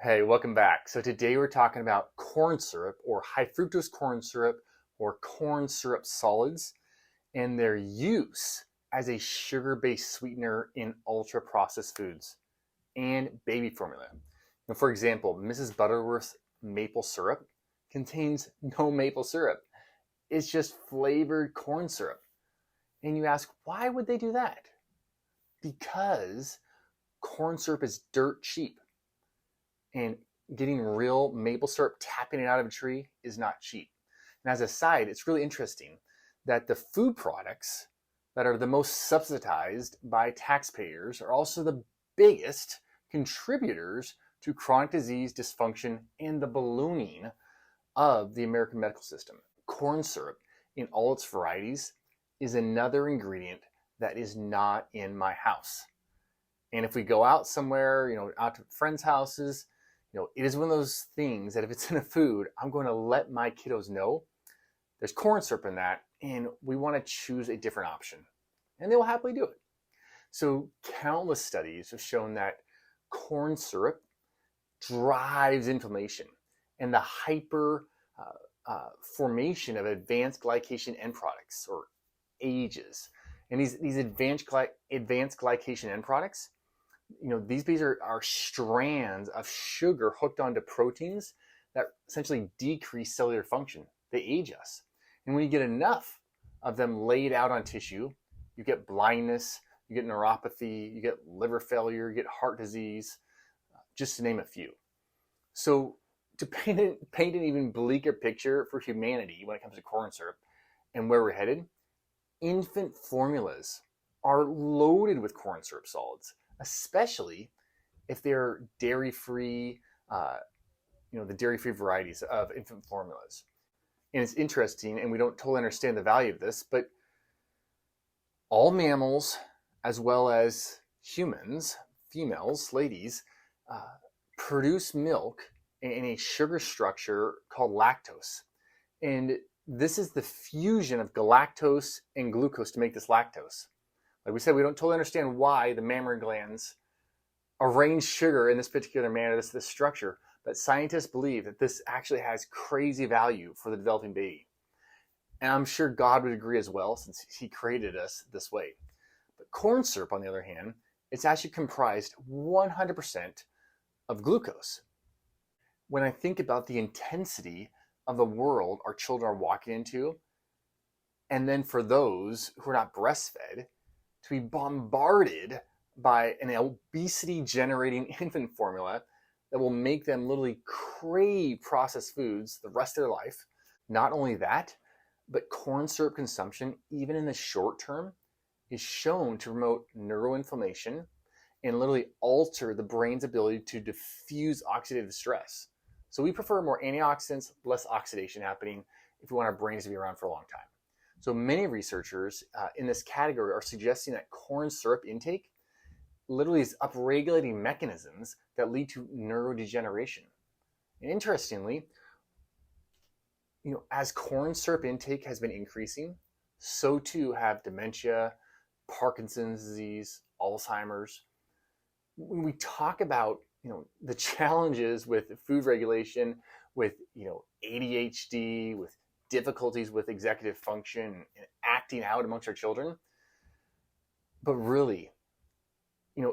Hey, welcome back. So today we're talking about corn syrup or high fructose corn syrup or corn syrup solids and their use as a sugar-based sweetener in ultra-processed foods and baby formula. Now, for example, Mrs. Butterworth's maple syrup contains no maple syrup. It's just flavored corn syrup. And you ask, why would they do that? Because corn syrup is dirt cheap. And getting real maple syrup, tapping it out of a tree, is not cheap. And as a side, it's really interesting that the food products that are the most subsidized by taxpayers are also the biggest contributors to chronic disease, dysfunction, and the ballooning of the American medical system. Corn syrup, in all its varieties, is another ingredient that is not in my house. And if we go out somewhere, out to friends' houses, it is one of those things that if it's in a food, I'm going to let my kiddos know there's corn syrup in that, and we want to choose a different option. And they will happily do it. So countless studies have shown that corn syrup drives inflammation and the hyper formation of advanced glycation end products, or AGEs. And these advanced glycation end products, these are strands of sugar hooked onto proteins that essentially decrease cellular function. They age us. And when you get enough of them laid out on tissue, you get blindness, you get neuropathy, you get liver failure, you get heart disease, just to name a few. So to paint an even bleaker picture for humanity when it comes to corn syrup and where we're headed, infant formulas are loaded with corn syrup solids, especially if they're dairy-free, the dairy-free varieties of infant formulas. And it's interesting, and we don't totally understand the value of this, but all mammals, as well as humans, females, ladies, produce milk in a sugar structure called lactose. And this is the fusion of galactose and glucose to make this lactose. Like we said, we don't totally understand why the mammary glands arrange sugar in this particular manner, this structure, but scientists believe that this actually has crazy value for the developing baby. And I'm sure God would agree as well, since he created us this way. But corn syrup, on the other hand, it's actually comprised 100% of glucose. When I think about the intensity of the world our children are walking into, and then for those who are not breastfed, to be bombarded by an obesity-generating infant formula that will make them literally crave processed foods the rest of their life. Not only that, but corn syrup consumption, even in the short term, is shown to promote neuroinflammation and literally alter the brain's ability to diffuse oxidative stress. So we prefer more antioxidants, less oxidation happening if we want our brains to be around for a long time. So many researchers in this category are suggesting that corn syrup intake literally is upregulating mechanisms that lead to neurodegeneration. And interestingly, as corn syrup intake has been increasing, so too have dementia, Parkinson's disease, Alzheimer's. When we talk about the challenges with food regulation, with ADHD, with difficulties with executive function and acting out amongst our children, but really,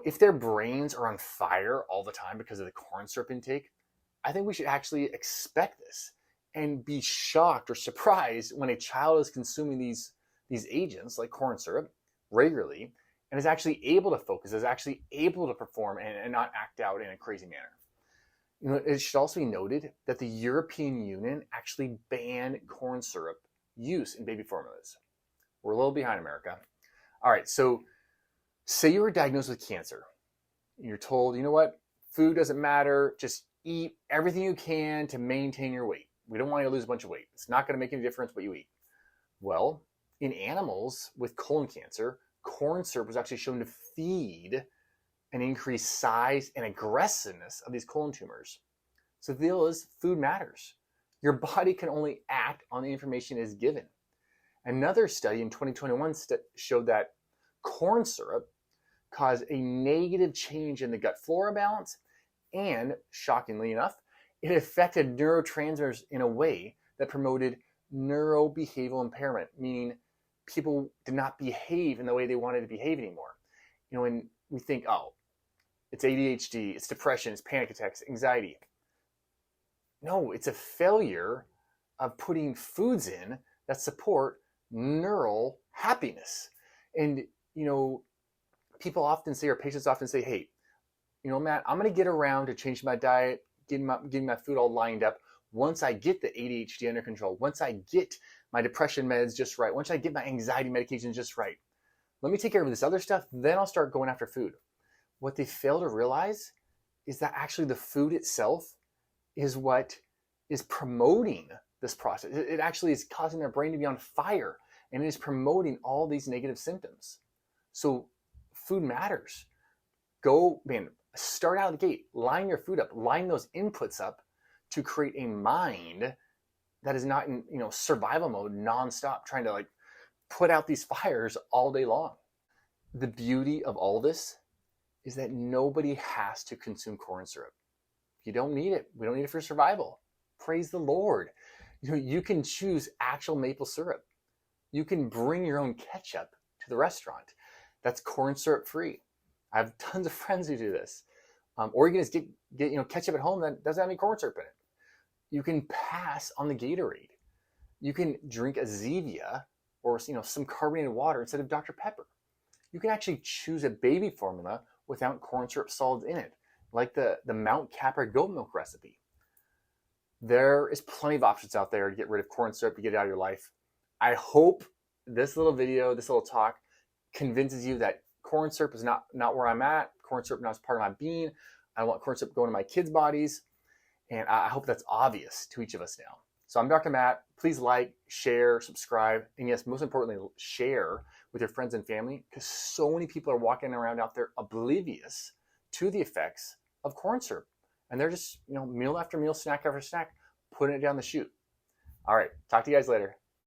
if their brains are on fire all the time because of the corn syrup intake, I think we should actually expect this and be shocked or surprised when a child is consuming these agents like corn syrup regularly and is actually able to focus, is actually able to perform and not act out in a crazy manner. It should also be noted that the European Union actually banned corn syrup use in baby formulas. We're a little behind America. All right, so say you were diagnosed with cancer. You're told, food doesn't matter, just eat everything you can to maintain your weight. We don't want you to lose a bunch of weight. It's not going to make any difference what you eat. Well, in animals with colon cancer, corn syrup was actually shown to feed and increase size and aggressiveness of these colon tumors. So the deal is, food matters. Your body can only act on the information it is given. Another study in 2021 showed that corn syrup caused a negative change in the gut flora balance And shockingly enough, it affected neurotransmitters in a way that promoted neurobehavioral impairment, meaning people did not behave in the way they wanted to behave anymore. When we think, oh, it's ADHD, it's depression, it's panic attacks, anxiety. No, it's a failure of putting foods in that support neural happiness. And, people often say, or patients often say, hey, Matt, I'm going to get around to changing my diet, getting my food all lined up once I get the ADHD under control, once I get my depression meds just right, once I get my anxiety medication just right. Let me take care of this other stuff, then I'll start going after food. What they fail to realize is that actually the food itself is what is promoting this process. It actually is causing their brain to be on fire, and it is promoting all these negative symptoms. So food matters. Start out of the gate, line your food up, line those inputs up to create a mind that is not in survival mode nonstop, trying to put out these fires all day long. The beauty of all this is that nobody has to consume corn syrup. You don't need it. We don't need it for survival. Praise the Lord. You can choose actual maple syrup. You can bring your own ketchup to the restaurant. That's corn syrup free. I have tons of friends who do this. Or you can just get ketchup at home that doesn't have any corn syrup in it. You can pass on the Gatorade. You can drink a Zevia or some carbonated water instead of Dr. Pepper. You can actually choose a baby formula without corn syrup solids in it, like the Mt Capra goat milk recipe. There is plenty of options out there to get rid of corn syrup, to get it out of your life. I hope this little video, this little talk, convinces you that corn syrup is not where I'm at. Corn syrup now is part of my being. I don't want corn syrup going to my kids' bodies. And I hope that's obvious to each of us now. So I'm Dr. Matt. Please like, share, subscribe, and yes, most importantly, share with your friends and family, because so many people are walking around out there oblivious to the effects of corn syrup. And they're just, meal after meal, snack after snack, putting it down the chute. All right, talk to you guys later.